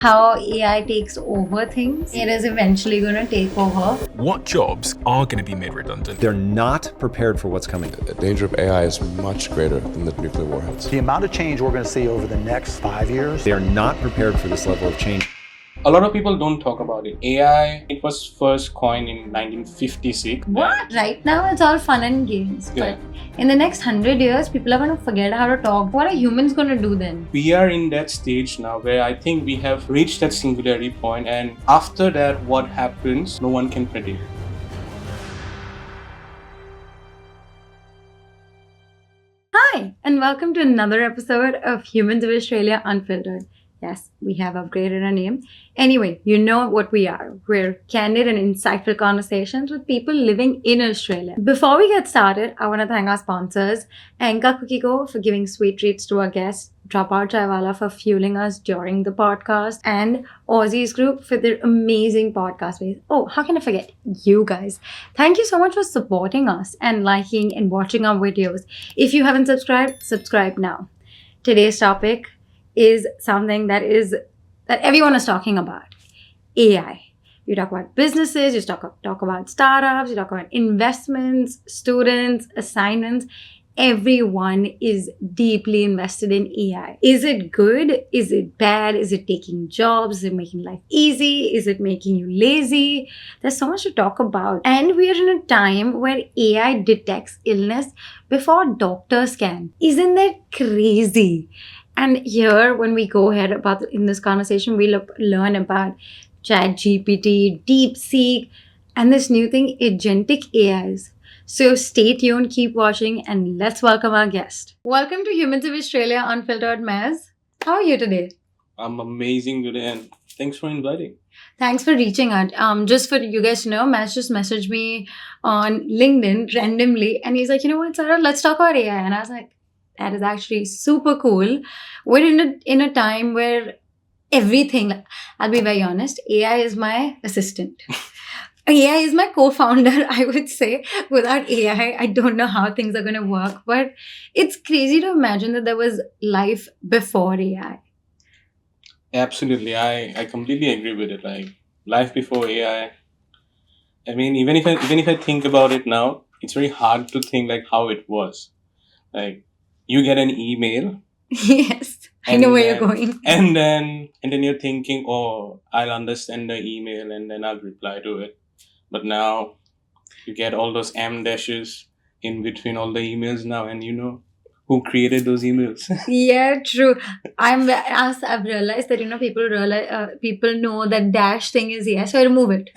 how AI takes over things. It is eventually going to take over. What jobs are going to be made redundant? They're not prepared for what's coming. The danger of AI is much greater than the nuclear warheads. The amount of change we're going to see over the next 5 years. They're not prepared for this level of change. A lot of people don't talk about it. AI, it was first coined in 1956. What? Right now, it's all fun and games. Yeah. But in the next 100 years, people are going to forget how to talk. What are humans going to do then? We are in that stage now where I think we have reached that singularity point, and after that, what happens, no one can predict. Hi, and welcome to another episode of Humans of Australia Unfiltered. Yes, we have upgraded our name. Anyway, you know what we are. We're candid and insightful conversations with people living in Australia. Before we get started, I want to thank our sponsors, Anka Cookie Co for giving sweet treats to our guests, Dropout Chaiwala for fueling us during the podcast, and Aussies Group for their amazing podcast ways. Oh, how can I forget you guys? Thank you so much for supporting us and liking and watching our videos. If you haven't subscribed, subscribe now. Today's topic is something that everyone is talking about. AI. You talk about businesses, you talk about startups, you talk about investments, students, assignments. Everyone is deeply invested in AI. Is it good? Is it bad? Is it taking jobs? Is it making life easy? Is it making you lazy? There's so much to talk about. And we are in a time where AI detects illness before doctors can. Isn't that crazy? And here, when we go ahead in this conversation, we'll learn about ChatGPT, DeepSeek, and this new thing, Agentic AIs. So stay tuned, keep watching, and let's welcome our guest. Welcome to Humans of Australia Unfiltered, Maz. How are you today? I'm amazing today, and thanks for inviting. Thanks for reaching out. Just for you guys to know, Maz just messaged me on LinkedIn randomly, and he's like, you know what, Sarah, let's talk about AI. And I was like, that is actually super cool. We're in a time where everything, I'll be very honest, AI is my assistant. AI is my co-founder, I would say. Without AI, I don't know how things are going to work. But it's crazy to imagine that there was life before AI. Absolutely, I completely agree with it. Like life before AI. I mean, even if I think about it now, it's very hard to think like how it was. Like you get an email. Yes, I know where you're going. And then you're thinking, oh, I'll understand the email and then I'll reply to it. But now you get all those dashes in between all the emails now, and you know who created those emails. Yeah, true. I've realized that people know that dash thing is here, so I remove it.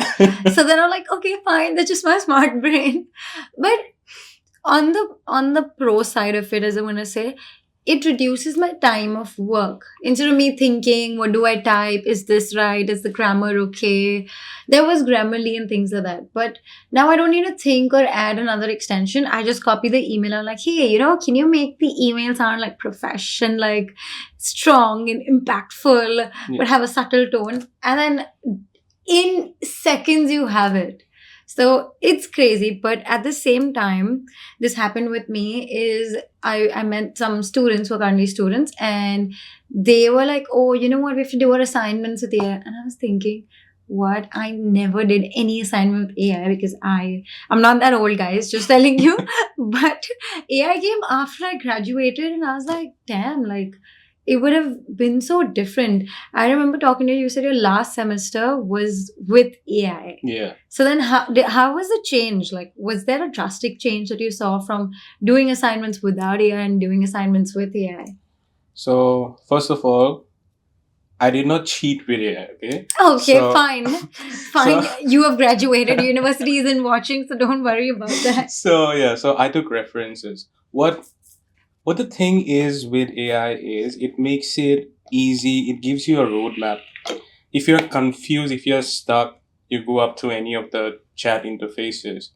So then I'm like, okay, fine, that's just my smart brain. But on the pro side of it, as I want to say, it reduces my time of work. Instead of me thinking, what do I type? Is this right? Is the grammar okay? There was Grammarly and things like that. But now I don't need to think or add another extension. I just copy the email. I'm like, hey, can you make the email sound like profession, like strong and impactful, but have a subtle tone? And then in seconds, you have it. So it's crazy, but at the same time, this happened with me is I met some students who are currently students, and they were like, oh, you know what, we have to do our assignments with AI. And I was thinking, what? I never did any assignment with AI because I'm not that old, guys, just telling you. But AI came after I graduated, and I was like, damn, like, it would have been so different. I remember talking to you, you said your last semester was with AI. Yeah. So then how was the change? Like, was there a drastic change that you saw from doing assignments without AI and doing assignments with AI? So, first of all, I did not cheat with AI, okay? Okay, fine. Fine. So, you have graduated. University isn't watching, so don't worry about that. So I took references. What the thing is with AI is it makes it easy. It gives you a roadmap. If you're confused, if you're stuck, you go up to any of the chat interfaces,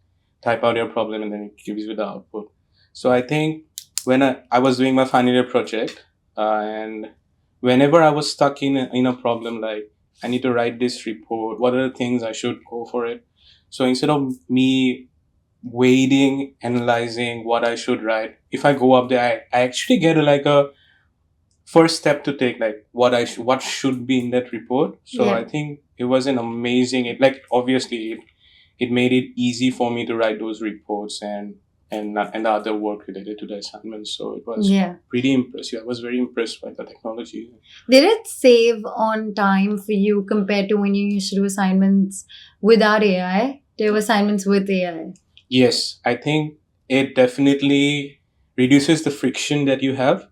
type out your problem, and then it gives you the output. So I think when I was doing my final year project, and whenever I was stuck in a problem, like I need to write this report, what are the things I should go for it? So instead of me waiting, analyzing what I should write, if I go up there, I actually get a first step to take, like what should be in that report. So Yeah. I think it was an amazing. It like obviously it made it easy for me to write those reports and the other work related to the assignments. So it was Yeah. pretty impressive. I was very impressed by the technology. Did it save on time for you compared to when you used to do assignments without AI? There were assignments with AI. Yes, I think it definitely reduces the friction that you have.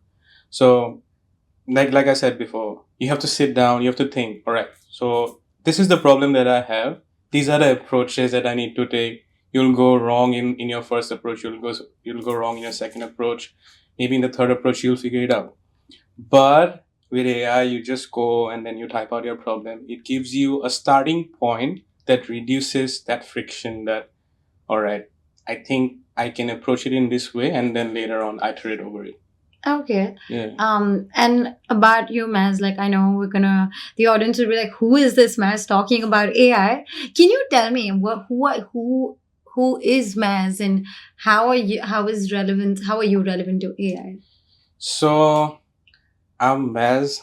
So like I said before, you have to sit down, you have to think, all right, so this is the problem that I have. These are the approaches that I need to take. You'll go wrong in your first approach, you'll go wrong in your second approach. Maybe in the third approach you'll figure it out. But with AI, you just go and then you type out your problem. It gives you a starting point that reduces that friction that, all right, I think I can approach it in this way and then later on iterate over it. Okay. Yeah. And about you, Maz, like I know the audience will be like, who is this Maz talking about AI? Can you tell me who is Maz and how are you relevant to AI? So I'm Maz.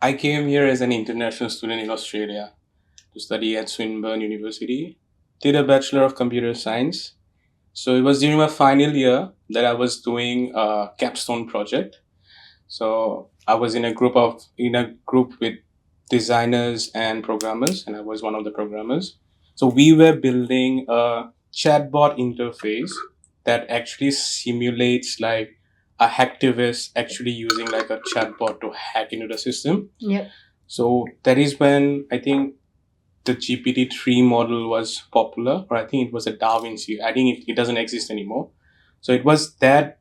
I came here as an international student in Australia to study at Swinburne University. Did a Bachelor of Computer Science. So it was during my final year that I was doing a capstone project. So I was in a group with designers and programmers, and I was one of the programmers. So we were building a chatbot interface that actually simulates like a hacktivist actually using like a chatbot to hack into the system. Yep. So that is when I think the GPT-3 model was popular, or I think it was a Da Vinci. I think it doesn't exist anymore. So it was that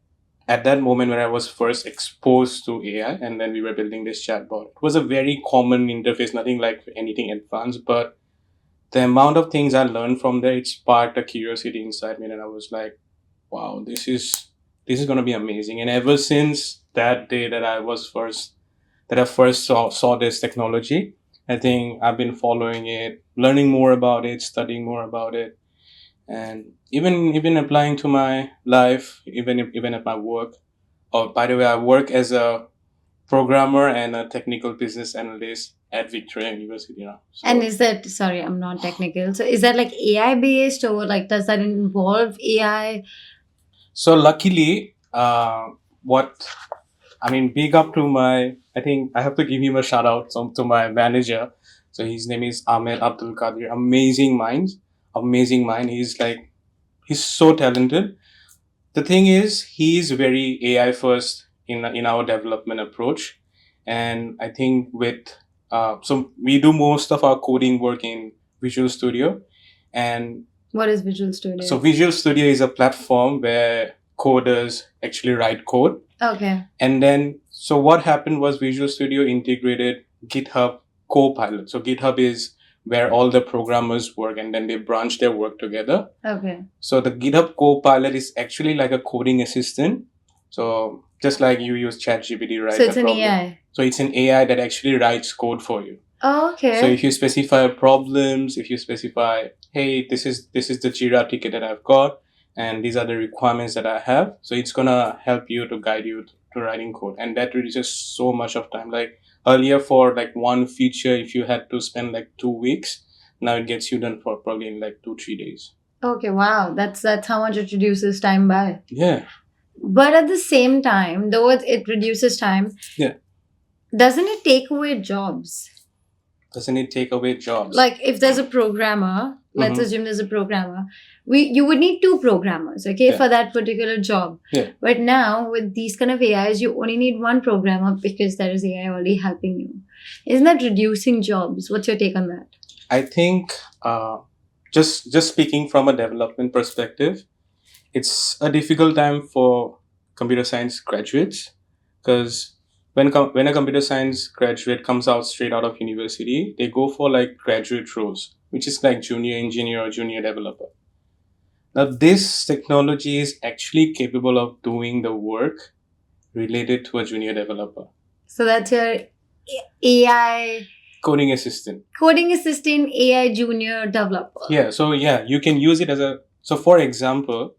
at that moment when I was first exposed to AI, and then we were building this chatbot. It was a very common interface, nothing like anything advanced, but the amount of things I learned from there, it sparked a curiosity inside me, and I was like, wow, this is gonna be amazing. And ever since that day that I first saw this technology, I think I've been following it, learning more about it, studying more about it, and even applying to my life, even at my work. Oh, by the way, I work as a programmer and a technical business analyst at Victoria University now. So, And is that, sorry, I'm not technical. So is that like AI based or like does that involve AI? so luckily, big up to I think I have to give him a shout out to my manager. So his name is Ahmed Abdul Qadir. Amazing mind. He's so talented. The thing is, he is very AI first in our development approach, and I think so we do most of our coding work in Visual Studio, and What is Visual Studio? so Visual Studio is a platform where coders actually write code. Okay. And then, so what happened was Visual Studio integrated GitHub Copilot. So GitHub is where all the programmers work, and then they branch their work together. Okay. So the GitHub Copilot is actually like a coding assistant. So just like you use ChatGPT, right? So it's an AI. So it's an AI that actually writes code for you. Oh, okay. So if you specify problems, if you specify, hey, this is the Jira ticket that I've got, and these are the requirements that I have, so it's gonna help you to guide you to writing code, and that reduces so much of time. Like earlier, for like one feature, if you had to spend like 2 weeks, now it gets you done for probably in like 2-3 days. Okay, wow. That's how much it reduces time by. Yeah. But at the same time, though it reduces time, Yeah. doesn't it take away jobs? Doesn't it take away jobs? Like if there's a programmer, let's Mhm. assume there's a programmer, you would need 2 programmers, okay, Yeah. for that particular job. Yeah. But now with these kind of AIs, you only need 1 programmer because there is AI already helping you. Isn't that reducing jobs? What's your take on that? I think just speaking from a development perspective, it's a difficult time for computer science graduates, because when a computer science graduate comes out straight out of university, they go for like graduate roles, which is like junior engineer or junior developer. Now, this technology is actually capable of doing the work related to a junior developer. So that's your AI Coding assistant. coding assistant, AI junior developer. Yeah, so yeah, you can use it so for example,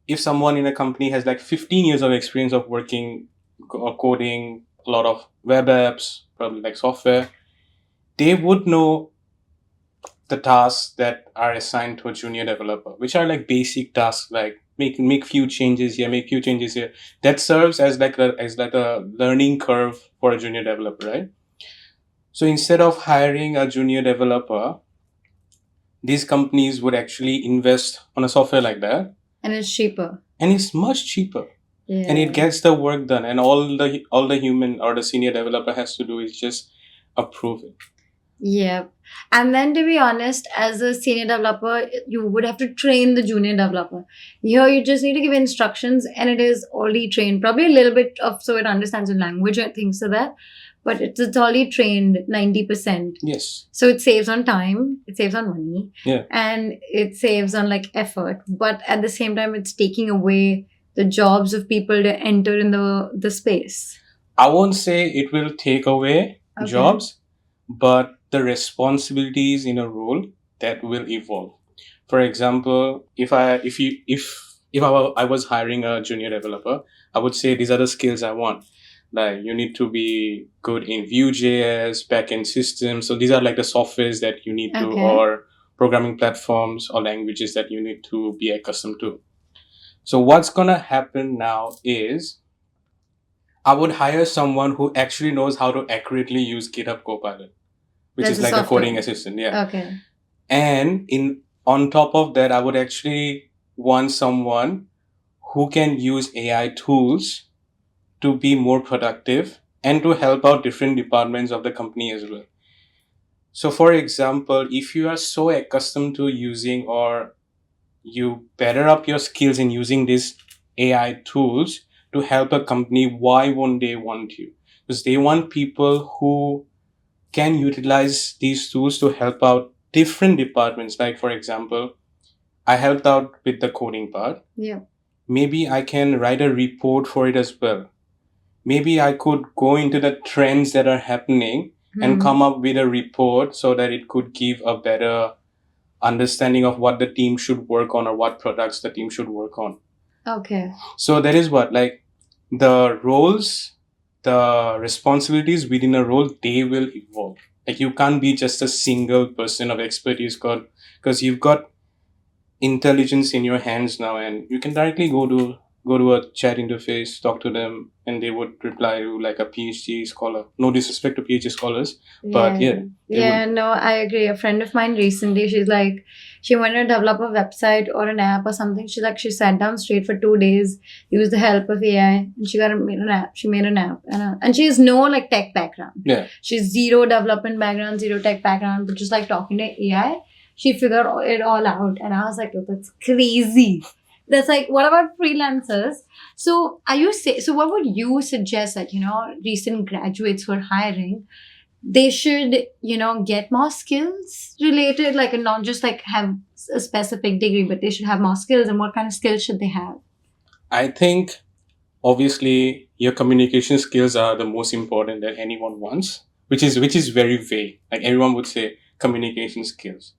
if someone in a company has like 15 years of experience of working or coding a lot of web apps, probably like software, they would know the tasks that are assigned to a junior developer, which are like basic tasks like make few changes here, make few changes here. That serves as like a learning curve for a junior developer, right? So instead of hiring a junior developer, these companies would actually invest on a software like that, And it's cheaper. and it's much cheaper. Yeah. And it gets the work done, and all the human or the senior developer has to do is just approve it. Yeah. And then to be honest, as a senior developer, you would have to train the junior developer. Here, you just need to give instructions and it is already trained. Probably a little bit of so it understands the language and things like that. But it's already trained 90%. Yes. So it saves on time, it saves on money, Yeah. and it saves on like effort. But at the same time, it's taking away the jobs of people to enter in the space. I won't say it will take away Okay. jobs, but the responsibilities in a role that will evolve. For example, if I was hiring a junior developer, I would say these are the skills I want. Like you need to be good in Vue.js, backend systems. So these are like the softwares that you need to, Okay. or programming platforms or languages that you need to be accustomed to. So what's gonna happen now is I would hire someone who actually knows how to accurately use GitHub Copilot, which That's is a like a software. coding assistant. Yeah. Okay. And on top of that, I would actually want someone who can use AI tools to be more productive and to help out different departments of the company as well. So for example, if you are so accustomed to using, or you better up your skills in using these AI tools to help a company, why won't they want you? Because they want people who can utilize these tools to help out different departments. Like, for example, I helped out with the coding part. Yeah. Maybe I can write a report for it as well. Maybe I could go into the trends that are happening and come up with a report so that it could give a better understanding of what the team should work on or what products the team should work on. Okay. So that is what, like, the roles, the responsibilities within a role, they will evolve. Like, you can't be just a single person of expertise, because you've got intelligence in your hands now, and you can directly go to a chat interface, talk to them, and they would reply to like a PhD scholar. No disrespect to PhD scholars, but yeah. Yeah, no, I agree. A friend of mine recently, she's like, she wanted to develop a website or an app or something. She's like, she sat down straight for 2 days, used the help of AI, and made an app. She made an app, and she has no like tech background. Yeah. She's zero development background, zero tech background, but just like talking to AI, she figured it all out. And I was like, oh, that's crazy. That's like, what about freelancers? So what would you suggest that, recent graduates who are hiring, they should, get more skills related, like, and not just like have a specific degree, but they should have more skills. And what kind of skills should they have? I think obviously your communication skills are the most important that anyone wants, which is very vague. Like everyone would say communication skills.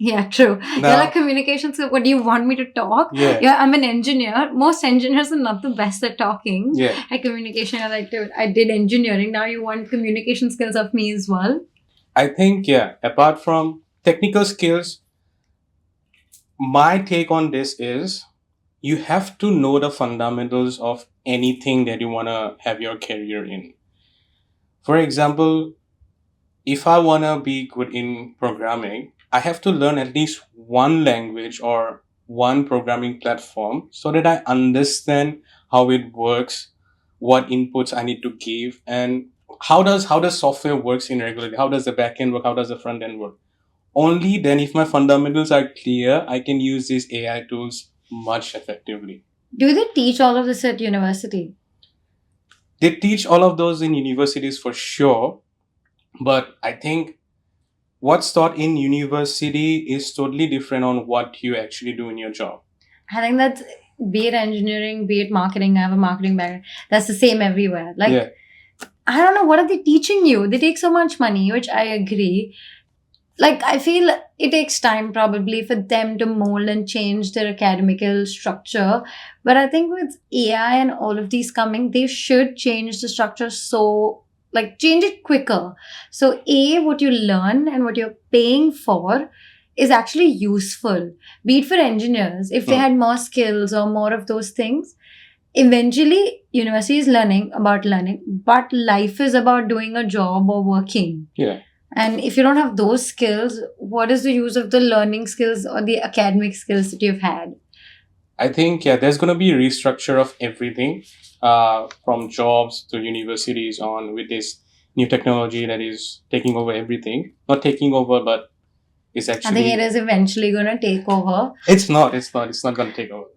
Yeah, true. Now- Yeah, like communication. So what do you want me to talk? Yeah. I'm an engineer. Most engineers are not the best at talking. Yeah. At communication, I did engineering. Now you want communication skills of me as well? I think, yeah, apart from technical skills, my take on this is you have to know the fundamentals of anything that you want to have your career in. For example, if I want to be good in programming, I have to learn at least one language or one programming platform so that I understand how it works, what inputs I need to give, and how does software works in regularly. How does the backend work? How does the front end work? Only then, if my fundamentals are clear, I can use these AI tools much effectively. Do they teach all of this at university? They teach all of those in universities for sure, but I think what's taught in university is totally different on what you actually do in your job. I think that's, be it engineering, be it marketing, I have a marketing background. That's the same everywhere. Like, Yeah. I don't know, what are they teaching you? They take so much money, which I agree. like I feel it takes time probably for them to mold and change their academical structure. But I think with AI and all of these coming, they should change the structure, so like change it quicker. So what you learn and what you're paying for is actually useful. Be it for engineers, if they had more skills or more of those things. Eventually, university is learning about learning, but life is about doing a job or working. Yeah. And if you don't have those skills, what is the use of the learning skills or the academic skills that you've had? I think, yeah, there's going to be a restructure of everything, from jobs to universities on, with this new technology that is taking over everything. Not taking over, but it's I think actually. it is eventually going to take over. It's not going to take over.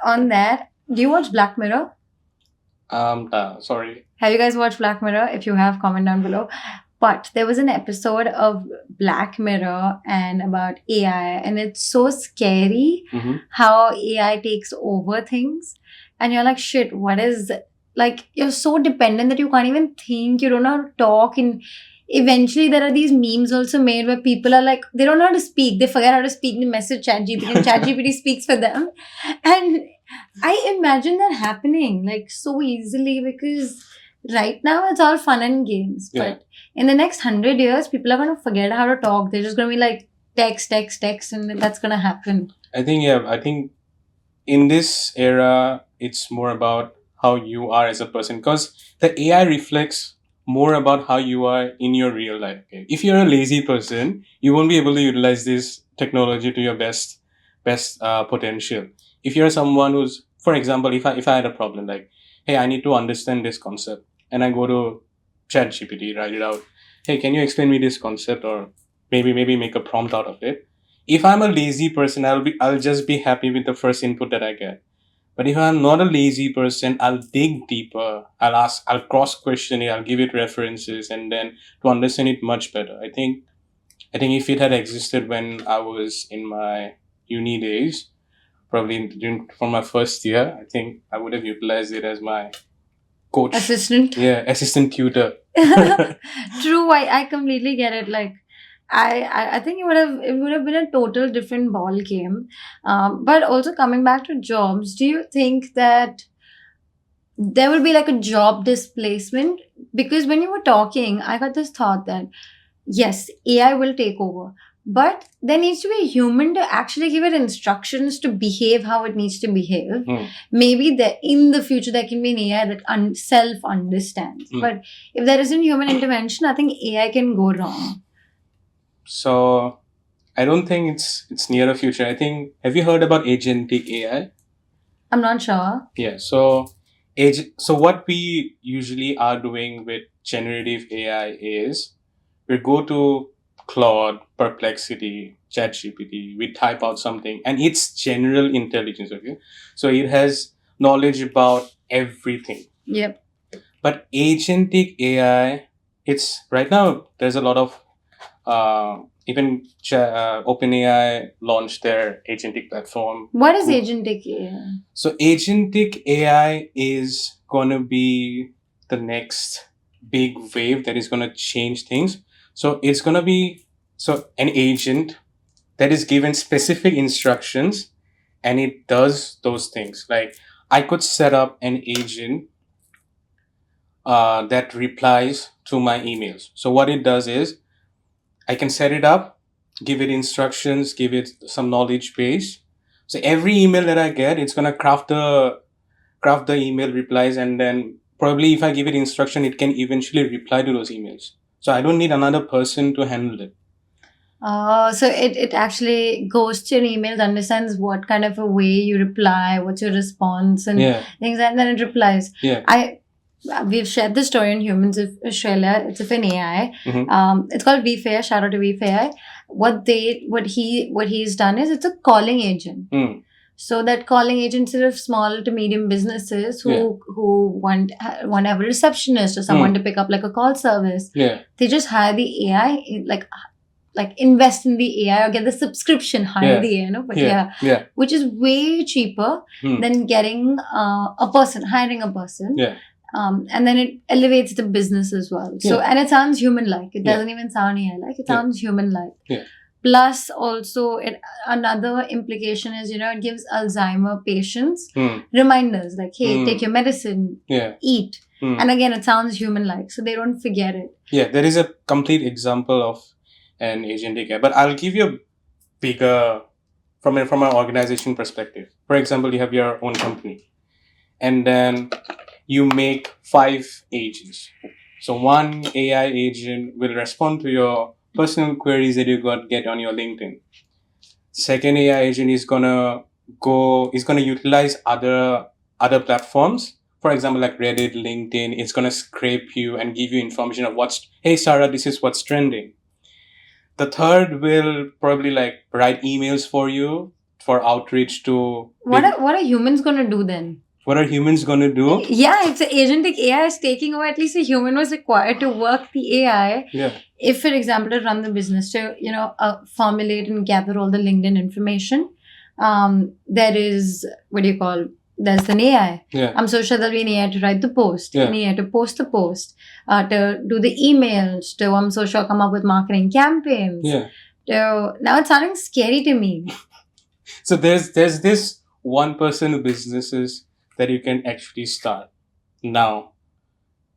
On that, do you watch Black Mirror? Sorry. Have you guys watched Black Mirror? If you have, comment down below. But there was an episode of Black Mirror and about AI, and it's so scary how AI takes over things. And you're like, shit, what is, like, you're so dependent that you can't even think, you don't know how to talk. And eventually, there are these memes also made where people are like, they don't know how to speak, they forget how to speak, they message ChatGPT, and ChatGPT speaks for them. And I imagine that happening like so easily, because right now it's all fun and games. Yeah. But in the next 100 years, people are going to forget how to talk. They're just going to be like text, and that's going to happen. I think in this era, it's more about how you are as a person, because the AI reflects more about how you are in your real life. Okay? If you're a lazy person, you won't be able to utilize this technology to your best potential. If you're someone who's, for example, if I had a problem like, hey, I need to understand this concept, and I go to ChatGPT, write it out. Hey, can you explain me this concept, or maybe make a prompt out of it? If I'm a lazy person, I'll just be happy with the first input that I get. But if I'm not a lazy person, I'll dig deeper. I'll cross question it. I'll give it references, and then to understand it much better. I think if it had existed when I was in my uni days, probably from my first year, I think I would have utilized it as my coach. Assistant. Yeah, assistant tutor. True, I completely get it. Like, I think it would have been a total different ball game. But also coming back to jobs, do you think that there will be like a job displacement? Because when you were talking, I got this thought that yes, AI will take over, but there needs to be a human to actually give it instructions to behave how it needs to behave. Maybe in the future there can be an AI that self understands. But if there isn't human intervention, I think AI can go wrong. So I don't think it's near a future. I think, have you heard about Agentic AI? I'm not sure. Yeah. So what we usually are doing with generative AI is we go to Claude, Perplexity, ChatGPT, we type out something, and it's general intelligence, okay? So it has knowledge about everything. Yep. But Agentic AI, it's right now, there's a lot of, even OpenAI launched their Agentic platform. What is Agentic AI? So Agentic AI is going to be the next big wave that is going to change things. So it's going to be an agent that is given specific instructions, and it does those things. Like, I could set up an agent that replies to my emails. So what it does is I can set it up, give it instructions, give it some knowledge base. So every email that I get, it's going to craft the email replies, and then probably if I give it instruction, it can eventually reply to those emails. So I don't need another person to handle it. So it actually goes to your emails, understands what kind of a way you reply, what's your response, and things, and then it replies. Yeah. We've shared the story in Humans of Australia. It's of an AI. It's called VFAI. Shout out to VFAI. What he's done is it's a calling agent. So that calling agent, instead of small to medium businesses who want to have a receptionist or someone to pick up like a call service, they just hire the AI, like invest in the AI or get the subscription, hire the AI, but which is way cheaper than getting hiring a person. And then it elevates the business as well. So, Yeah. and it sounds human-like. It Yeah. doesn't even sound AI-like. It Yeah. sounds human-like. Yeah. Plus, also, another implication is, it gives Alzheimer patients Hmm. reminders like, hey, Hmm. take your medicine, Yeah. eat. Hmm. And again, it sounds human-like, so they don't forget it. Yeah, there is a complete example of an agentic AI, but I'll give you a bigger from an organization perspective. For example, you have your own company, and then you make 5 agents. So one AI agent will respond to your personal queries that you get on your LinkedIn. Second AI agent is gonna utilize other platforms. For example, like Reddit, LinkedIn, it's gonna scrape you and give you information of hey Sarah, this is what's trending. The third will probably like write emails for you for outreach to What are humans gonna do then? what are humans gonna do? Yeah, if the agentic AI is taking over, at least a human was required to work the AI. Yeah. If, for example, to run the business, to formulate and gather all the LinkedIn information, there is there's an AI. Yeah. I'm so sure there'll be an AI to write the post, Yeah. an AI to post the post, to do the emails, to I'm so sure come up with marketing campaigns. Yeah. Now it's sounding scary to me. So there's this 1% businesses that you can actually start now.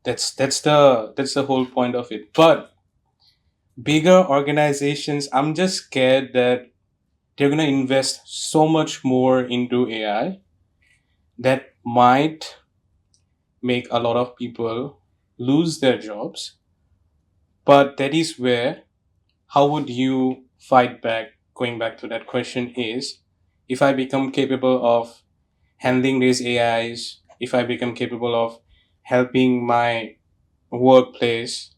That's the whole point of it. But bigger organizations, I'm just scared that they're gonna invest so much more into AI that might make a lot of people lose their jobs. But that is where, how would you fight back? Going back to that question is, if I become capable of handling these AIs, if I become capable of helping my workplace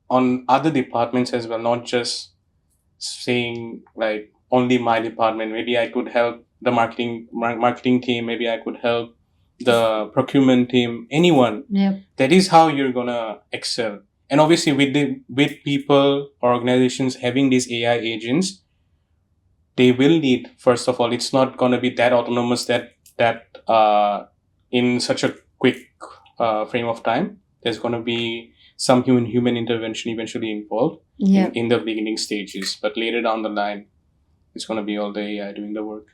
on other departments as well, not just saying like only my department. Maybe I could help the marketing team. Maybe I could help the procurement team. Anyone. Yep. That is how you're gonna excel. And obviously, with people or organizations having these AI agents, they will need, first of all, it's not gonna be that autonomous that in such a quick frame of time. There's gonna be some human intervention eventually involved Yep. in the beginning stages, but later down the line, it's going to be all the AI doing the work.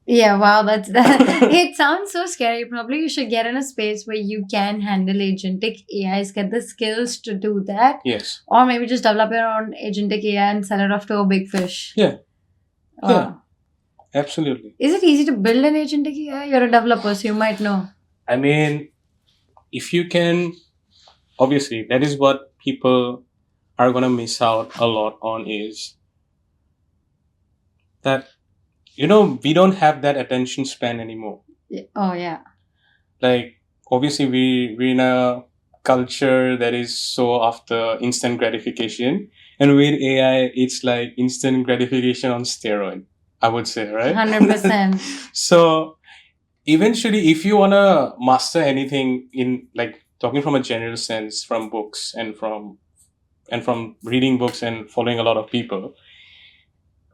Yeah, wow, that's that. It sounds so scary. Probably you should get in a space where you can handle agentic AIs, get the skills to do that. Yes. Or maybe just develop your own agentic AI and sell it off to a big fish. Yeah. Wow. Yeah. Absolutely. Is it easy to build an agentic AI? You're a developer, so you might know. I mean, if you can, obviously, that is what people are going to miss out a lot on is that, we don't have that attention span anymore. Oh, yeah. Like, obviously, we're in a culture that is so after instant gratification. And with AI, it's like instant gratification on steroid, I would say, right? 100%. So eventually, if you want to master anything in like talking from a general sense from books and from reading books and following a lot of people,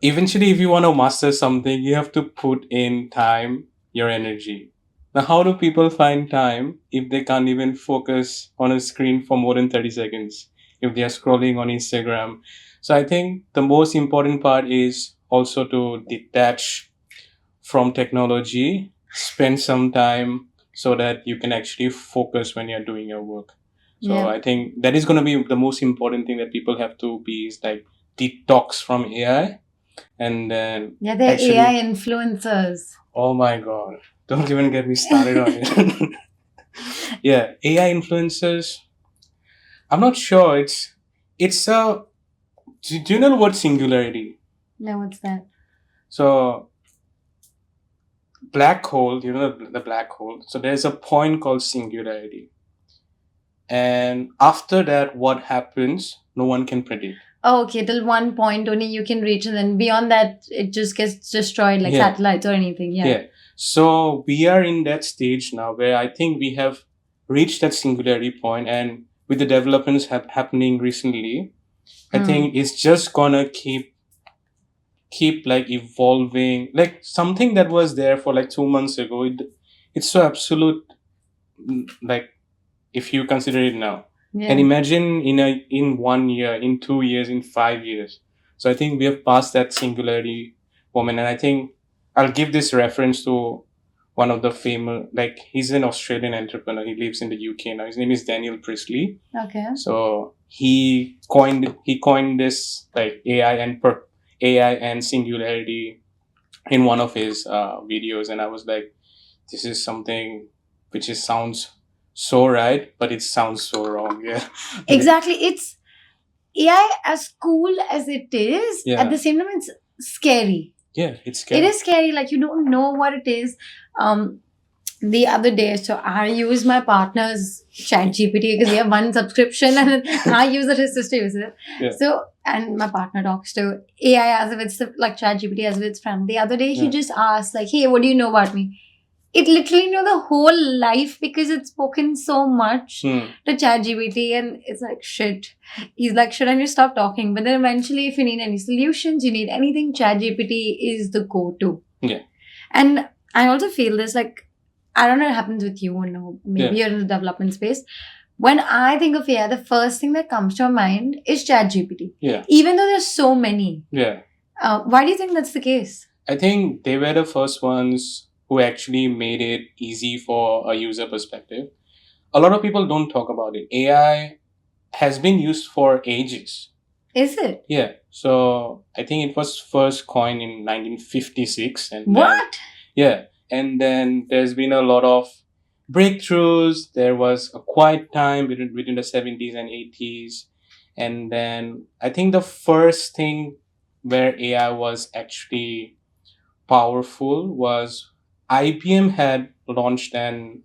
eventually if you want to master something, you have to put in time, your energy. Now, how do people find time if they can't even focus on a screen for more than 30 seconds, if they are scrolling on Instagram? So I think the most important part is also to detach from technology, spend some time so that you can actually focus when you're doing your work. So Yeah. I think that is going to be the most important thing that people have to be is like detox from AI. And then Yeah, they're actually, AI influencers. oh my god, don't even get me started on it. Yeah, AI influencers. I'm not sure. It's a. Do you know what singularity? No, what's that? So black hole. You know the black hole. So there's a point called singularity, and after that, what happens? No one can predict. Oh, okay, till one point only you can reach, and then beyond that, it just gets destroyed like Yeah. satellites or anything. Yeah. Yeah. So we are in that stage now where I think we have reached that singularity point, and with the developments happening recently, I think it's just gonna keep like evolving. Like something that was there for like 2 months ago, it's so absolute, like if you consider it now. Yeah. And imagine in 1 year, in 2 years, in 5 years. So I think we have passed that singularity moment. And I think I'll give this reference to one of the famous, like he's an Australian entrepreneur. He lives in the UK now. His name is Daniel Priestley. Okay. So he coined this like AI and singularity in one of his videos, and I was like, this is something which sounds so right, but it sounds so wrong. Yeah. Exactly. It's AI as cool as it is. Yeah. At the same time, it's scary. Yeah, it's scary. It is scary. Like you don't know what it is. The other day, so I use my partner's ChatGPT because we have one subscription, and I use it. His sister uses it. Yeah. So, and my partner talks to AI as if it's like ChatGPT as if it's friend. The other day, he Yeah. just asked like, "Hey, what do you know about me?" It literally know the whole life because it's spoken so much Hmm. to ChatGPT, and it's like shit. He's like, shouldn't you stop talking? But then eventually, if you need any solutions, you need anything, ChatGPT is the go-to. Yeah. And I also feel this like, I don't know what happens with you or no. Maybe Yeah. you're in the development space. When I think of AI, the first thing that comes to my mind is ChatGPT. Yeah. Even though there's so many. Yeah. Why do you think that's the case? I think they were the first ones who actually made it easy for a user perspective. A lot of people don't talk about it. AI has been used for ages. Is it? Yeah. So I think it was first coined in 1956. And then, What? yeah. And then there's been a lot of breakthroughs. There was a quiet time between the 70s and 80s. And then I think the first thing where AI was actually powerful was IBM had launched an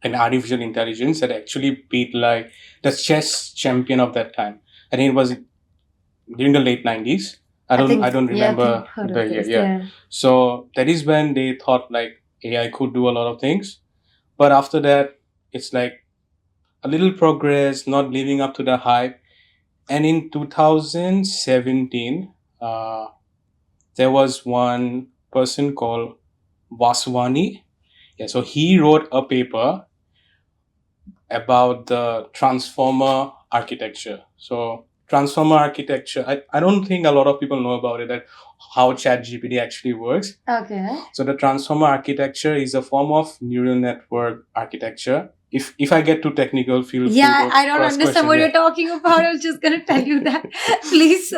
artificial intelligence that actually beat like the chess champion of that time. I think it was during the late 90s. I don't remember the year. Yeah. So that is when they thought like AI could do a lot of things. But after that, it's like a little progress, not living up to the hype. And in 2017, there was one person called Vaswani. Yeah, so he wrote a paper about the transformer architecture. So transformer architecture, I don't think a lot of people know about it, that how ChatGPT actually works. Okay. So the transformer architecture is a form of neural network architecture. If I get too technical, feel free Yeah, to I don't cross understand question. what Yeah. you're talking about. I was just gonna tell you that. Please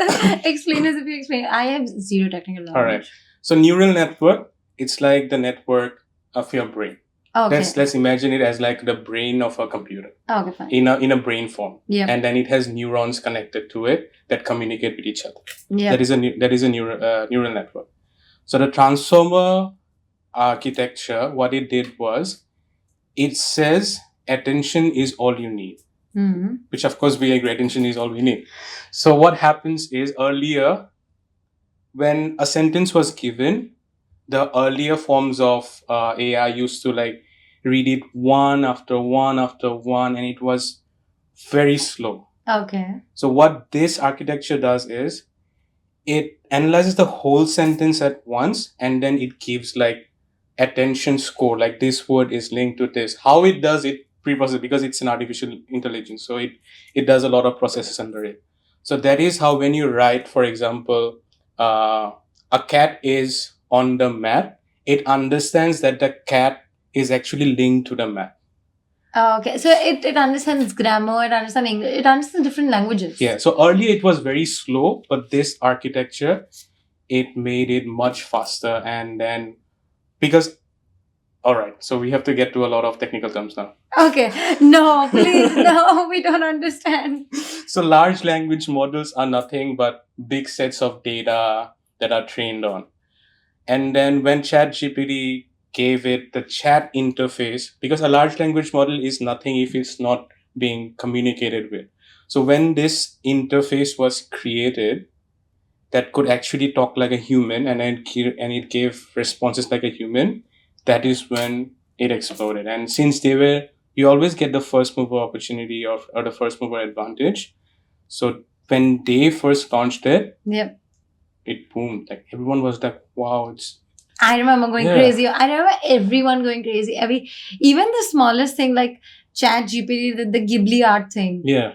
explain as if you explain. I have zero technical knowledge. All right. So neural network, it's like the network of your brain. Okay. Let's imagine it as like the brain of a computer Okay, fine. in a brain form. Yeah. And then it has neurons connected to it that communicate with each other. Yeah. That is a neural network. So the transformer architecture, what it did was, it says attention is all you need, Mm-hmm. which of course we agree, attention is all we need. So what happens is, earlier when a sentence was given, the earlier forms of AI used to like read it one after one after one, and it was very slow. Okay. So what this architecture does is, it analyzes the whole sentence at once, and then it gives like attention score, like this word is linked to this. How it does it pre-process, because it's an artificial intelligence, so it does a lot of processes under it. So that is how, when you write, for example, a cat is on the map, it understands that the cat is actually linked to the map. Okay. So it understands grammar, it understands English, it understands different languages. Yeah. So earlier it was very slow, but this architecture, it made it much faster. And then, because, all right, so we have to get to a lot of technical terms now. Okay. No, please, no, we don't understand. So large language models are nothing but big sets of data that are trained on. And then when ChatGPT gave it the chat interface, because a large language model is nothing if it's not being communicated with. So when this interface was created that could actually talk like a human, and it gave responses like a human, that is when it exploded. And since you always get the first mover opportunity or the first mover advantage. So when they first launched it, Yep. it boomed. Like everyone was like, wow, I remember going Yeah. crazy. I remember everyone going crazy. Even the smallest thing, like ChatGPT did the Ghibli art thing. Yeah.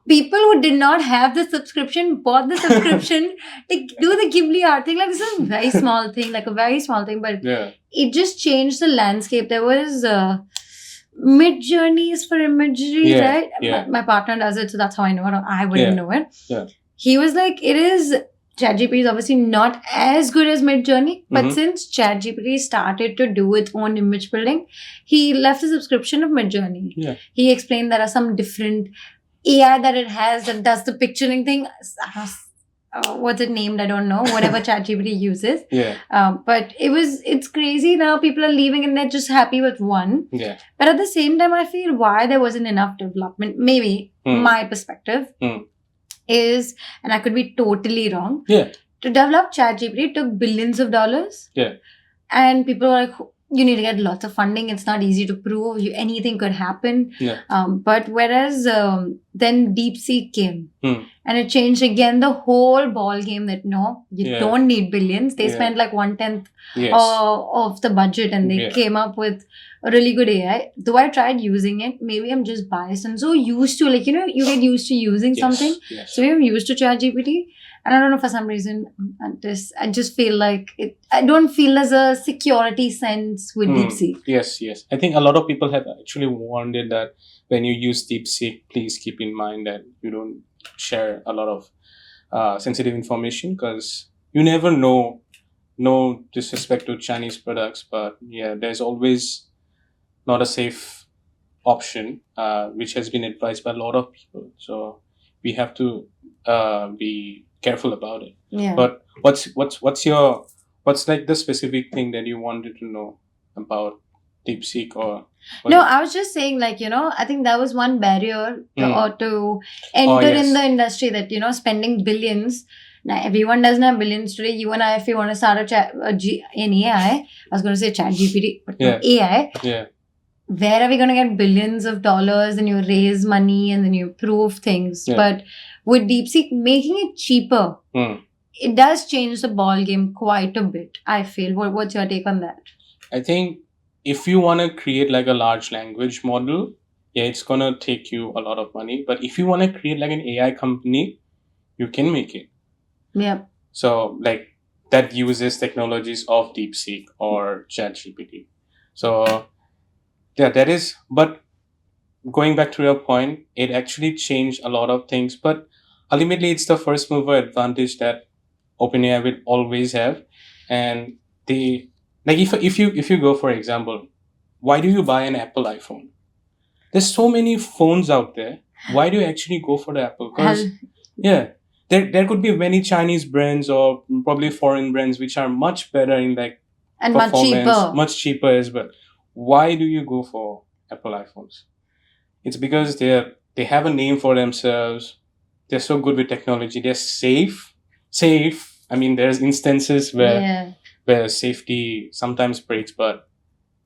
People who did not have the subscription bought the subscription to do the Ghibli art thing. Like, this is a very small thing, like a very small thing, but Yeah. it just changed the landscape. There was mid journeys for imagery, Yeah, right? yeah. My partner does it, so that's how I know it. I wouldn't Yeah, know it. yeah. He was like, it is. ChatGPT is obviously not as good as Midjourney, but Mhm. since ChatGPT started to do its own image building, he left a subscription of Midjourney. Yeah. He explained there are some different AI that it has that does the picturing thing. What's it named? I don't know. Whatever ChatGPT uses. Yeah. But it's crazy now. People are leaving and they're just happy with one. Yeah. But at the same time, I feel why there wasn't enough development. Maybe my perspective is, and I could be totally wrong. Yeah. To develop ChatGPT took billions of dollars. Yeah. And people are like, you need to get lots of funding. It's not easy to prove. Anything could happen. Yeah. But whereas then DeepSeek came and it changed again the whole ball game that no, you don't need billions. They spent like 1/10 Yes. of the budget and they came up with a really good AI. Though I tried using it, maybe I'm just biased. I'm so used to, like, you get used to using something. Yes. So I'm used to ChatGPT. And I don't know, for some reason, I just feel like it. I don't feel as a security sense with DeepSeek. Yes, yes. I think a lot of people have actually warned it that when you use DeepSeek, please keep in mind that you don't share a lot of sensitive information, because you never know. No disrespect to Chinese products, but yeah, there's always not a safe option, which has been advised by a lot of people. So we have to be careful about it. Yeah. But what's like the specific thing that you wanted to know about DeepSeek or? No, I was just saying, like, I think that was one barrier to enter yes. in the industry, that, spending billions. Now, everyone doesn't have billions today. You and I, if you want to start an AI, I was going to say ChatGPT, but not AI. Yeah. Where are we going to get billions of dollars and you raise money and then you prove things? Yeah. But with DeepSeek making it cheaper, it does change the ball game quite a bit, I feel. What's your take on that? I think if you want to create like a large language model, it's going to take you a lot of money. But if you want to create like an AI company, you can make it. Yeah. So like that uses technologies of DeepSeek or ChatGPT. So yeah, that is, but going back to your point, it actually changed a lot of things, but ultimately it's the first mover advantage that OpenAI will always have. And the, like, if you go, for example, why do you buy an Apple iPhone? There's so many phones out there. Why do you actually go for the Apple? Because there could be many Chinese brands or probably foreign brands which are much better in like and performance, much cheaper as well. Why do you go for Apple iPhones? It's because they have a name for themselves. They're so good with technology. They're safe. I mean, there's instances where safety sometimes breaks, but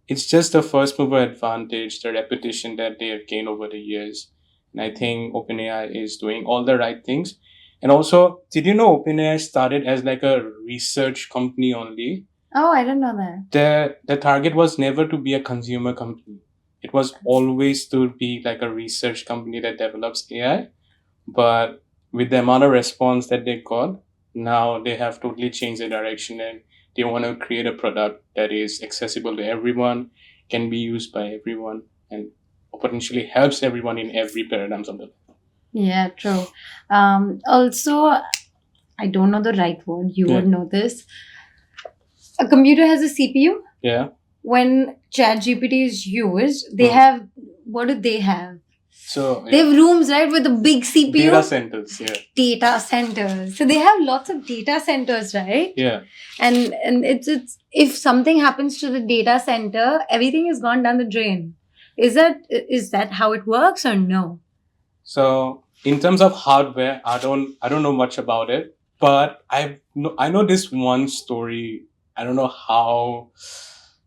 it's just the first mover advantage, the reputation that they have gained over the years. And I think OpenAI is doing all the right things. And also, did you know OpenAI started as like a research company only? Oh, I didn't know that. The target was never to be a consumer company. It was always to be like a research company that develops AI. But with the amount of response that they got, now they have totally changed their direction and they want to create a product that is accessible to everyone, can be used by everyone, and potentially helps everyone in every paradigms of the life. Yeah, true. Also, I don't know the right word. You would know this. A computer has a CPU. Yeah. When ChatGPT is used, they have, what do they have? So they have rooms, right, with a big CPU. Data centers, Data centers. So they have lots of data centers, right? Yeah. And it's if something happens to the data center, everything is gone down the drain. Is that how it works or no? So in terms of hardware, I don't know much about it, but I know this one story. I don't know how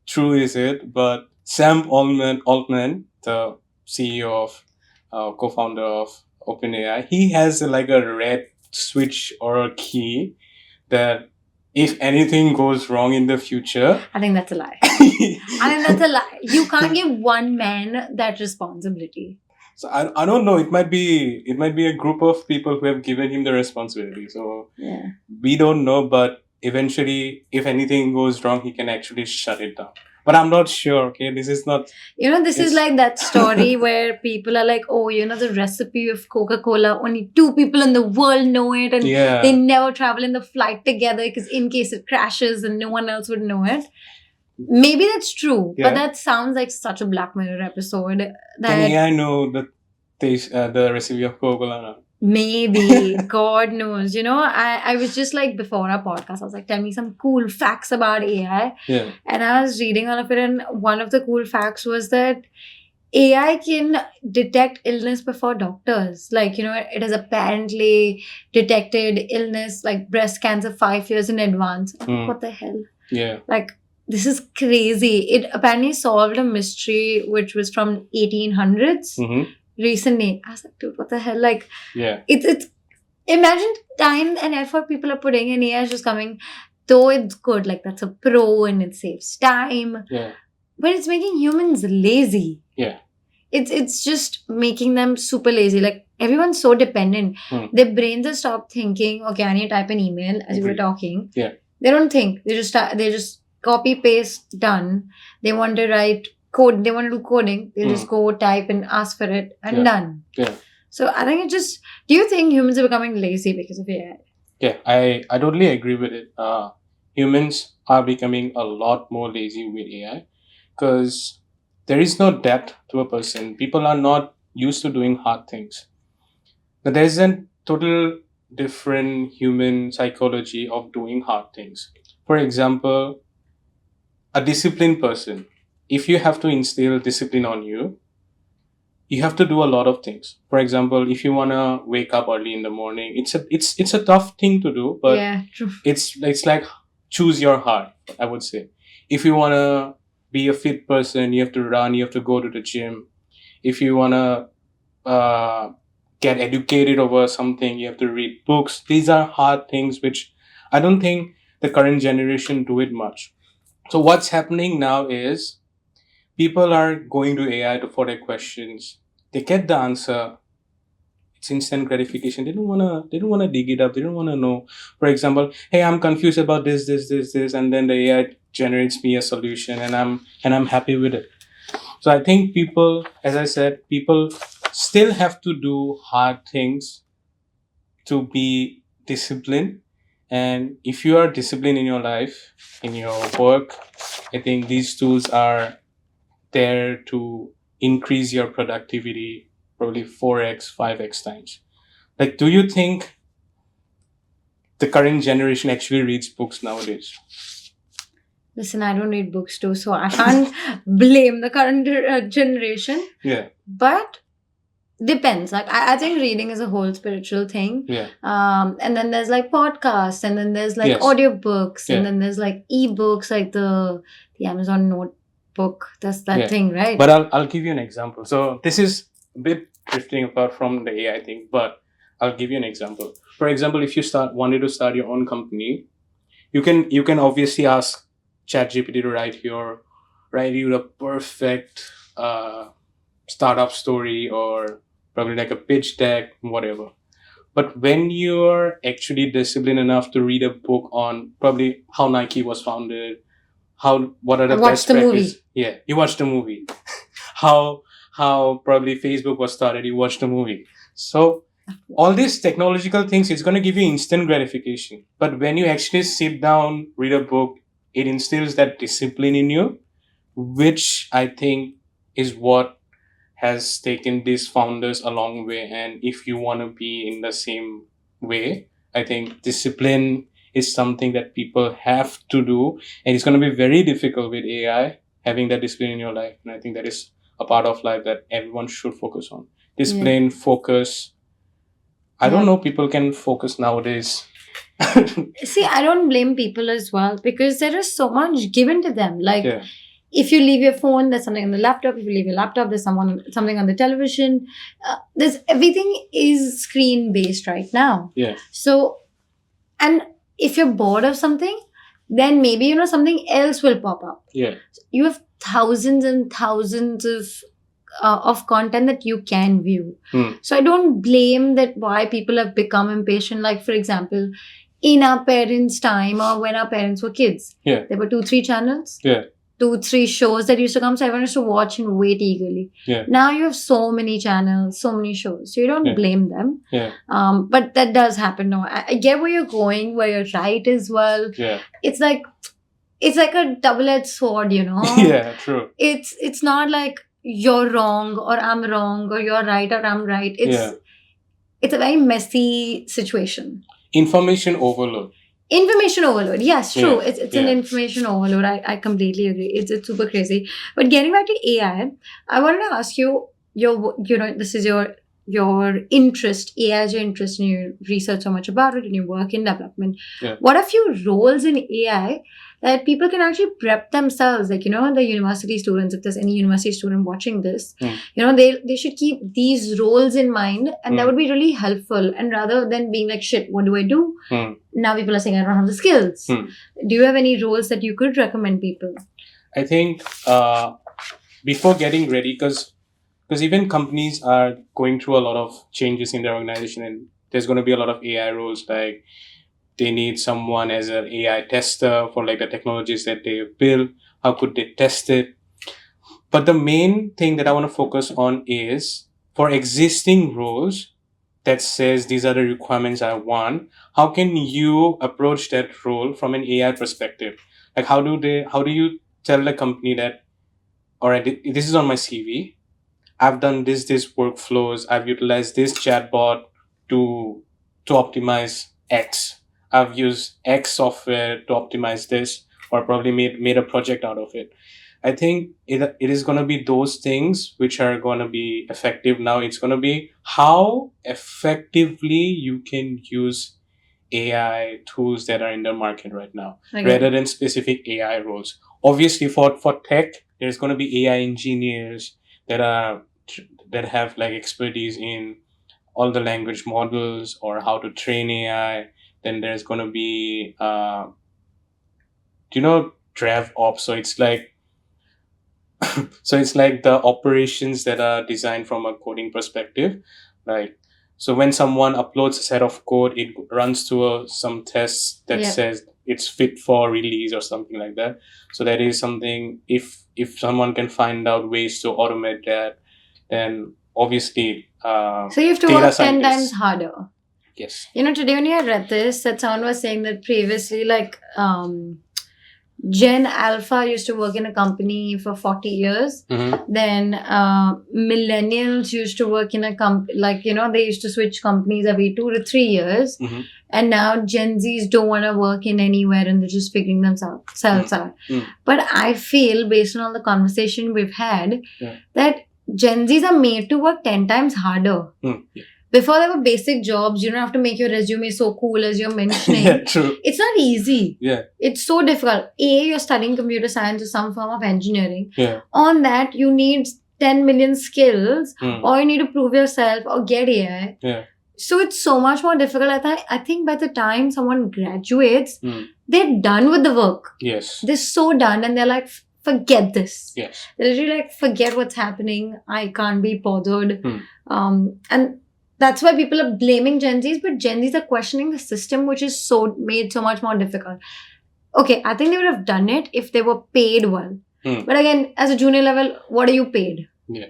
true is it, but Sam Altman, the CEO of co-founder of OpenAI, he has like a red switch or a key that if anything goes wrong in the future, I think that's a lie. I think that's a lie. You can't give one man that responsibility. so I don't know. It might be a group of people who have given him the responsibility. So Yeah. we don't know, but eventually, if anything goes wrong, he can actually shut it down. But I'm not sure. Okay, this is not. You know, this is It's- like that story where people are like, oh, you know, the recipe of Coca-Cola, only 2 people in the world know it, and Yeah. they never travel in the flight together because in case it crashes and no one else would know it. Maybe that's true, Yeah. but that sounds like such a Black Mirror episode Can that AI know the taste, the recipe of Coca-Cola? maybe, God knows. You know, I was just like, before our podcast, I was like, tell me some cool facts about AI. Yeah. And I was reading all of it, and one of the cool facts was that AI can detect illness before doctors. Like, you know, it has apparently detected illness like breast cancer 5 years in advance. What the hell? Yeah. Like, this is crazy. It apparently solved a mystery which was from 1800s Mm-hmm. recently. I was like, dude, what the hell? Like, Yeah. it's imagine time and effort people are putting in. AI is just coming, though it's good. Like, that's a pro and it saves time. Yeah. But it's making humans lazy. Yeah. It's just making them super lazy. Like, everyone's so dependent. Their brains have stopped thinking, okay, I need to type an email as we were Agreed. talking. Yeah. They don't think. They just copy, paste, done. They want to write code. They want to do coding. They just go type and ask for it and Yeah. done. Yeah. So I think do you think humans are becoming lazy because of AI? Yeah, I totally agree with it. Humans are becoming a lot more lazy with AI because there is no depth to a person. People are not used to doing hard things. But there's a total different human psychology of doing hard things. For example, a disciplined person, if you have to instill discipline on you, you have to do a lot of things. For example, if you want to wake up early in the morning, it's a tough thing to do, but yeah, true. it's like choose your heart, I would say. If you want to be a fit person, you have to run, you have to go to the gym. If you want to get educated over something, you have to read books. These are hard things which I don't think the current generation do it much. So what's happening now is people are going to AI for their questions. They get the answer. It's instant gratification. They don't wanna dig it up. They don't wanna know. For example, hey, I'm confused about this, and then the AI generates me a solution, and I'm happy with it. So I think people, as I said, people still have to do hard things to be disciplined. And if you are disciplined in your life, in your work, I think these tools are there to increase your productivity probably 4x, 5x times. Like, do you think the current generation actually reads books nowadays? Listen, I don't read books too, so I can't blame the current generation. Yeah. But depends. Like, I think reading is a whole spiritual thing. Yeah. And then there's like podcasts, and then there's like Yes. audiobooks, Yeah. and then there's like ebooks, like the Amazon notebook. That's that Yeah. thing, right? But I'll give you an example. So this is a bit drifting apart from the AI thing, but I'll give you an example. For example, if you wanted to start your own company, you can obviously ask ChatGPT to write you the perfect startup story, or probably like a pitch deck, whatever. But when you're actually disciplined enough to read a book on probably how Nike was founded, what are the I watched best the movie. practices? Yeah, you watched the movie. how probably Facebook was started, you watched the movie. So all these technological things, it's going to give you instant gratification. But when you actually sit down, read a book, it instills that discipline in you, which I think is what has taken these founders a long way. And if you want to be in the same way, I think discipline is something that people have to do. And it's going to be very difficult with AI, having that discipline in your life. And I think that is a part of life that everyone should focus on. Discipline, focus. I don't know, people can focus nowadays. See, I don't blame people as well, because there is so much given to them. Like, Yeah. if you leave your phone, there's something on the laptop. If you leave your laptop, there's something on the television. Everything is screen based right now. Yeah. So, and if you're bored of something, then maybe something else will pop up. Yeah. You have thousands and thousands of content that you can view. So I don't blame that why people have become impatient. Like, for example, in our parents' time, or when our parents were kids, Yeah. there were 2-3 channels, Yeah. 2-3 shows that used to come, so everyone used to watch and wait eagerly. Yeah. Now you have so many channels, so many shows, so you don't Yeah. blame them. Yeah. But that does happen now. I get where you're going, where you're right as well. Yeah. It's like a double-edged sword, Yeah. True. It's not like you're wrong or I'm wrong, or you're right or I'm right. It's a very messy situation. Information overload. Information overload. Yes, true. Yeah, It's an information overload. I completely agree. It's super crazy. But getting back to AI, I wanted to ask you, this is your interest, AI is your interest, and you research so much about it and you work in development. Yeah. What are few roles in AI that people can actually prep themselves? Like, the university students, if there's any university student watching this, they should keep these roles in mind, and that would be really helpful. And rather than being like, shit, what do I do? Now people are saying, I don't have the skills. Do you have any roles that you could recommend people? I think before getting ready, because even companies are going through a lot of changes in their organization, and there's going to be a lot of AI roles. Like, they need someone as an AI tester for like the technologies that they build. How could they test it? But the main thing that I want to focus on is for existing roles that says these are the requirements I want. How can you approach that role from an AI perspective? Like, how do you tell the company that, all right, this is on my CV. I've done this workflows. I've utilized this chatbot to optimize X. I've used X software to optimize this, or probably made a project out of it. I think it is going to be those things which are going to be effective. Now it's going to be how effectively you can use AI tools that are in the market right now, rather than specific AI roles. Obviously, for tech, there's going to be AI engineers that have like expertise in all the language models or how to train AI. Then there's going to be DevOps. So it's like the operations that are designed from a coding perspective. Like, so when someone uploads a set of code, it runs through some tests that says it's fit for release or something like that. So that is something, if someone can find out ways to automate that, then obviously so you have to data work 10 times scientists. harder. Yes. Today when I read this, that someone was saying that previously, like, Gen Alpha used to work in a company for 40 years. Then millennials used to work in a company, like, they used to switch companies every 2 to 3 years. And now Gen Zs don't want to work in anywhere, and they're just figuring themselves out. But I feel, based on all the conversation we've had, that Gen Zs are made to work 10 times harder. Before, there were basic jobs. You don't have to make your resume so cool as you're mentioning. Yeah, true. It's not easy. Yeah. It's so difficult. You're studying computer science or some form of engineering. Yeah. On that, you need 10 million skills, or you need to prove yourself or get AI. Yeah. So it's so much more difficult. I think by the time someone graduates, they're done with the work. Yes. They're so done, and they're like, forget this. Yes. They're literally like, forget what's happening. I can't be bothered. And that's why people are blaming Gen Zs, but Gen Zs are questioning the system, which is made so much more difficult. Okay, I think they would have done it if they were paid well. But again, as a junior level, what are you paid? Yeah.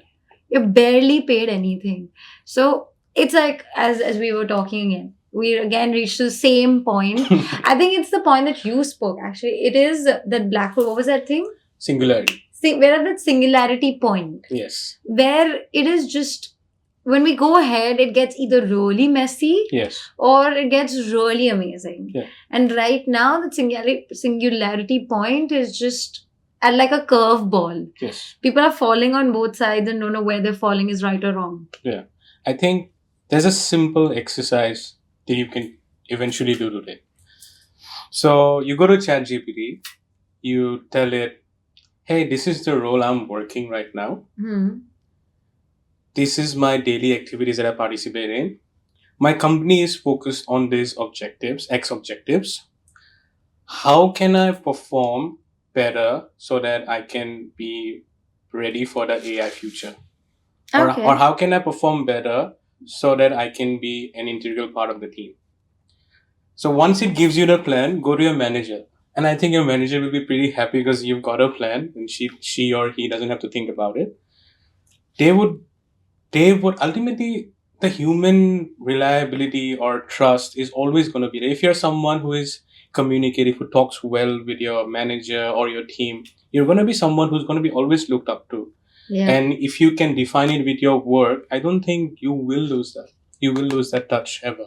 You're barely paid anything. So it's like, as we were talking again, we again reached the same point. I think it's the point that you spoke, actually. It is that black hole, what was that thing? Singularity. We're at that singularity point. Yes. Where it is just, when we go ahead, it gets either really messy, yes, or it gets really amazing. Yeah. And right now, the singularity point is just at like a curveball. Yes. People are falling on both sides and don't know where they're falling is right or wrong. Yeah. I think there's a simple exercise that you can eventually do today. So you go to ChatGPT, you tell it, hey, this is the role I'm working right now. This is my daily activities that I participate in. My company is focused on these objectives, X objectives. how can I perform better so that I can be ready for the AI future? Or Okay. how can I perform better so that I can be an integral part of the team? So once it gives you the plan, go to your manager. And I think your manager will be pretty happy because you've got a plan and she or he doesn't have to think about it. They would ultimately, the human reliability or trust is always going to be there. If you're someone who is communicative, who talks well with your manager or your team, you're going to be someone who's going to be always looked up to. Yeah. And if you can define it with your work, I don't think you will lose that. You will lose that touch ever.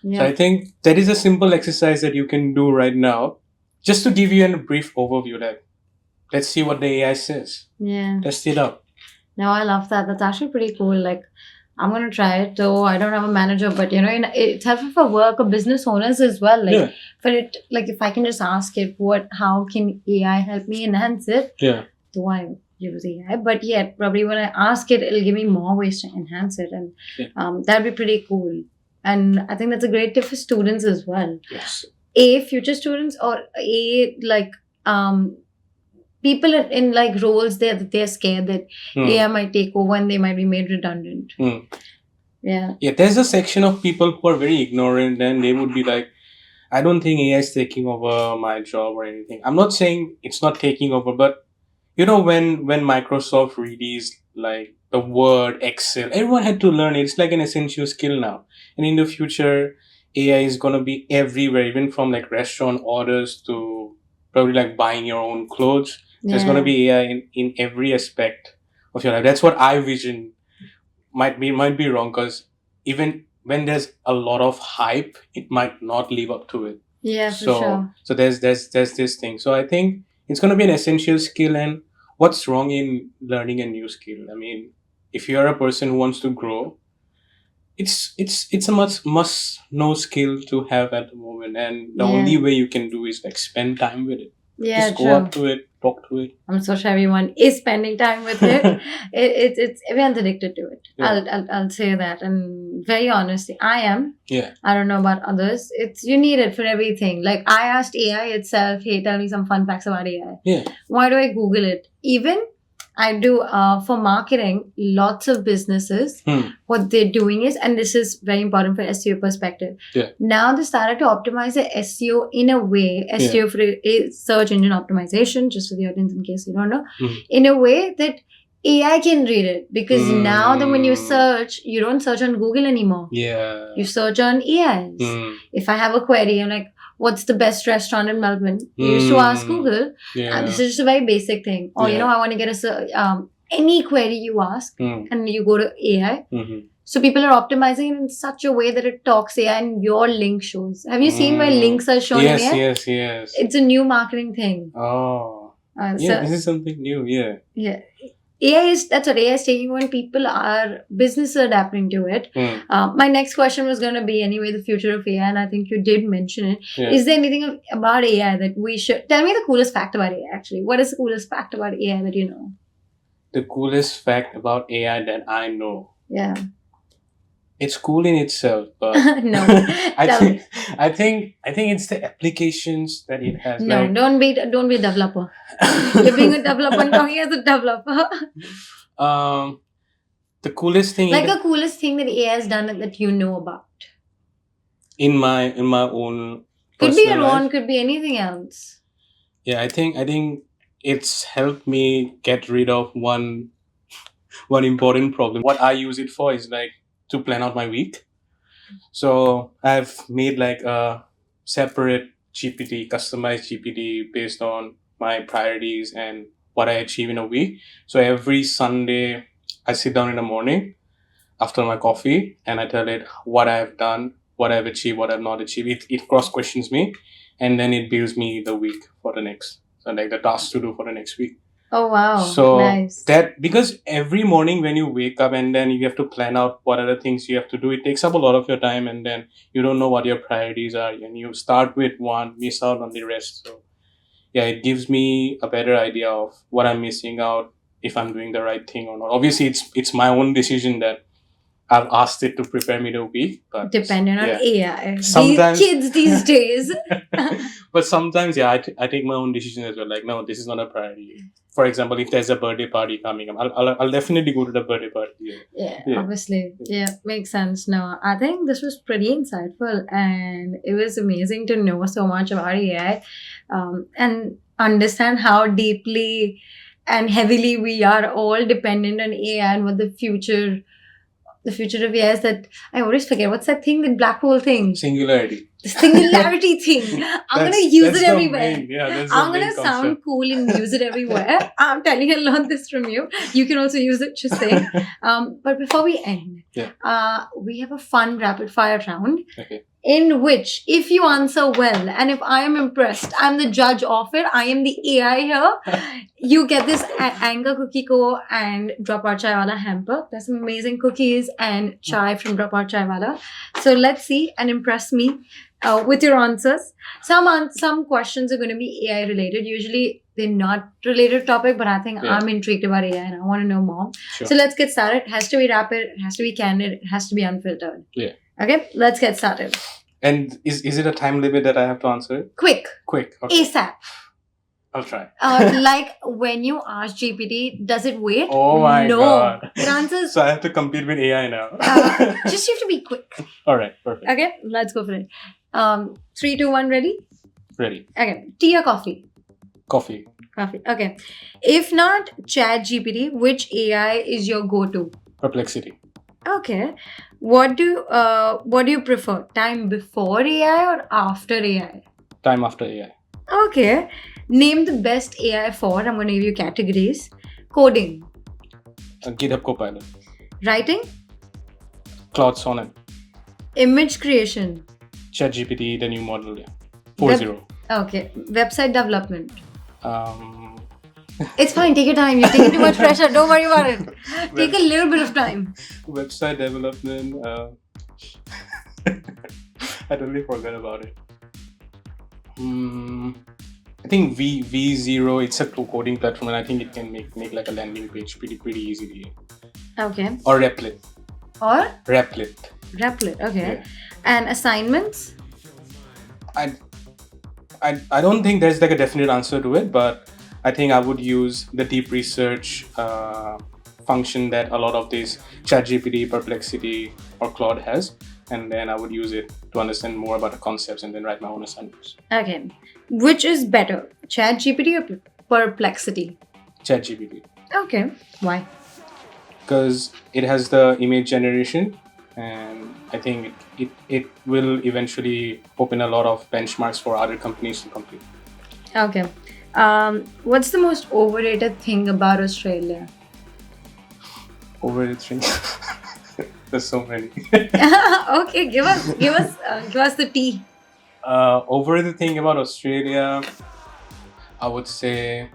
Yeah. So I think that is a simple exercise that you can do right now, just to give you a brief overview. That let's see what the AI says. Yeah. Test it out. No, I love that. That's actually pretty cool. Like, I'm gonna try it. Though I don't have a manager, but it's helpful for work or business owners as well. Like, Yeah. for it, like if I can just ask it, how can AI help me enhance it? Yeah. Do I use AI? But yet, probably when I ask it, it'll give me more ways to enhance it, and that'd be pretty cool. And I think that's a great tip for students as well. Yes. Future students, or people in like roles they're scared that AI might take over and they might be made redundant. Yeah. Yeah, there's a section of people who are very ignorant and they would be like, I don't think AI is taking over my job or anything. I'm not saying it's not taking over, but when Microsoft released like the Word, Excel, everyone had to learn it. It's like an essential skill now. And in the future, AI is gonna be everywhere, even from like restaurant orders to probably like buying your own clothes. There's gonna be AI in every aspect of your life. That's what I vision. Might be wrong, because even when there's a lot of hype, it might not live up to it. Yeah, for sure. So there's this thing. So I think it's going to be an essential skill. And what's wrong in learning a new skill? I mean, if you're a person who wants to grow, it's a must know skill to have at the moment. And the only way you can do is like spend time with it. Yeah, just go up to it, talk to it. I'm so sure everyone is spending time with it. It's everyone's addicted to it. Yeah. I'll say that, and very honestly, I am. Yeah. I don't know about others. You need it for everything. Like I asked AI itself, "Hey, tell me some fun facts about AI." Yeah. Why do I Google it? Even I do for marketing. Lots of businesses, what they're doing is, and this is very important for SEO perspective. Yeah. Now they started to optimize the SEO in a way, SEO for search engine optimization, just for the audience in case you don't know, in a way that AI can read it. Because now that when you search, you don't search on Google anymore. Yeah. You search on AIs. If I have a query, I'm like, what's the best restaurant in Melbourne? You used to ask Google. This is just a very basic thing. Or, I want to get any query you ask and you go to AI. So people are optimizing it in such a way that it talks AI and your link shows. Have you seen where links are shown in AI? Yes. It's a new marketing thing. Oh. So, this is something new. Yeah. Yeah. That's what AI is taking when businesses are adapting to it. My next question was going to be anyway, the future of AI, and I think you did mention it. Yeah. Is there anything about AI that we should, tell me the coolest fact about AI actually. What is the coolest fact about AI that you know? The coolest fact about AI that I know. Yeah. It's cool in itself, but no. I think it's the applications that it has. No, like, don't be a developer. You're being a developer and talking as a developer. The coolest thing, like the coolest thing that AI has done that you know about. In my own. Could be your life. own, could be anything else. Yeah, I think it's helped me get rid of one important problem. What I use it for is like to plan out my week. So I've made like a separate GPT, customized GPT based on my priorities and what I achieve in a week. So every Sunday I sit down in the morning after my coffee and I tell it what I've done, what I've achieved, what I've not achieved. It cross questions me and then it builds me the week for the next. So like the tasks to do for the next week. Oh wow. So nice. that, because every morning when you wake up and then you have to plan out what are the things you have to do, it takes up a lot of your time and then you don't know what your priorities are and you start with one, miss out on the rest. So yeah, it gives me a better idea of what I'm missing out, if I'm doing the right thing or not. Obviously it's my own decision that I've asked it to prepare me the week, but Dependent on yeah. AI. Sometimes- These kids these days. But sometimes, yeah, I take my own decision as well. Like, no, this is not a priority. For example, if there's a birthday party coming up, I'll definitely go to the birthday party. Yeah. Yeah. Obviously. Yeah, makes sense. No, I think this was pretty insightful and it was amazing to know so much about AI and understand how deeply and heavily we are all dependent on AI and what the future of AI is. That I always forget. What's that thing? The black hole thing. Singularity. The singularity thing. I'm going to use That's it the everywhere. main- yeah, that's the I'm main gonna concept. sound cool and use it everywhere. I'm telling you, I learned this from you. You can also use it, just saying. But before we end, we have a fun rapid fire round Okay. in which, if you answer well and if I am impressed, I'm the judge of it. I am the AI here. You get this Anga Cookie Co. and Dropout Chai Wala hamper. There's some amazing cookies and chai from Dropout Chai Wala. So let's see and impress me with your answers. Some questions are going to be AI related. Usually they're not related topic, but I think I'm intrigued about AI and I want to know more. Sure. So let's get started. It has to be rapid. It has to be candid. It has to be unfiltered. Yeah. Okay, let's get started. And is it a time limit that I have to answer it? Quick. Quick. Okay. ASAP. I'll try. Like when you ask GPT, does it wait? Oh my no. God. It answers. So I have to compete with AI now. Just you have to be quick. All right. Perfect. Okay, let's go for it. 3, 2, 1, ready? Ready. Okay, tea or coffee? Coffee. Coffee. Okay. If not ChatGPT, which AI is your go-to? Perplexity. Okay. What do you prefer? Time before AI or after AI? Time after AI. Okay. Name the best AI for. I'm going to give you categories. Coding. GitHub Copilot. Writing. Cloud Sonnet. Image creation. ChatGPT, the new model. Yeah. 4.0. Okay. Website development. Um, It's fine. Take your time. You're taking too much pressure. Don't worry about it. Take a little bit of time. website development. I totally forgot about it. I think V0. It's a coding platform, and I think it can make like a landing page pretty easily. Okay. Or Replit. Or Replit. Replit. Okay. Yeah. And assignments. I don't think there's like a definite answer to it, but I think I would use the deep research function that a lot of these ChatGPT, Perplexity, or Claude has, and then I would use it to understand more about the concepts and then write my own assignments. Okay. Which is better, ChatGPT or Perplexity? ChatGPT, Okay. Why? because it has the image generation, and I think it will eventually open a lot of benchmarks for other companies to complete. Okay. What's the most overrated thing about Australia? Overrated thing. There's so many. Okay, give us the tea. Overrated thing about Australia, I would say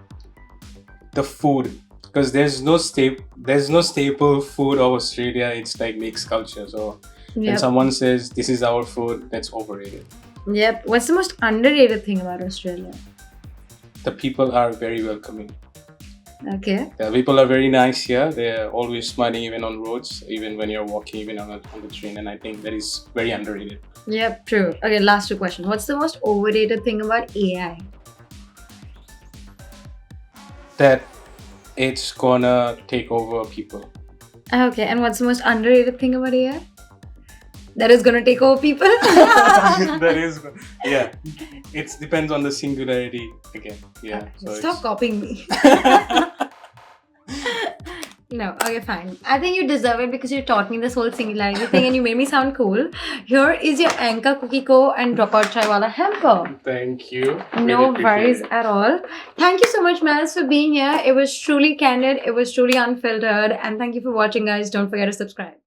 the food, because there's no staple food of Australia. It's like mixed culture. So when Yep. someone says this is our food, that's overrated. Yep. What's the most underrated thing about Australia? The people are very welcoming. Okay. The people are very nice here. They're always smiling even on roads, even when you're walking, even on the train. And I think that is very underrated. Yep. True. Okay. Last 2 questions. What's the most overrated thing about AI? That it's gonna take over people. Okay. And what's the most underrated thing about AI? That is gonna take over people. That is, yeah. It depends on the singularity again. Yeah. So Stop copying me. No, okay, fine. I think you deserve it because you taught me this whole singularity thing and you made me sound cool. Here is your Anka Cookie Co. and Dropout Chai Wala hamper. Thank you. No Really worries appreciate it. at all. Thank you so much, Miles, for being here. It was truly candid. It was truly unfiltered. And thank you for watching, guys. Don't forget to subscribe.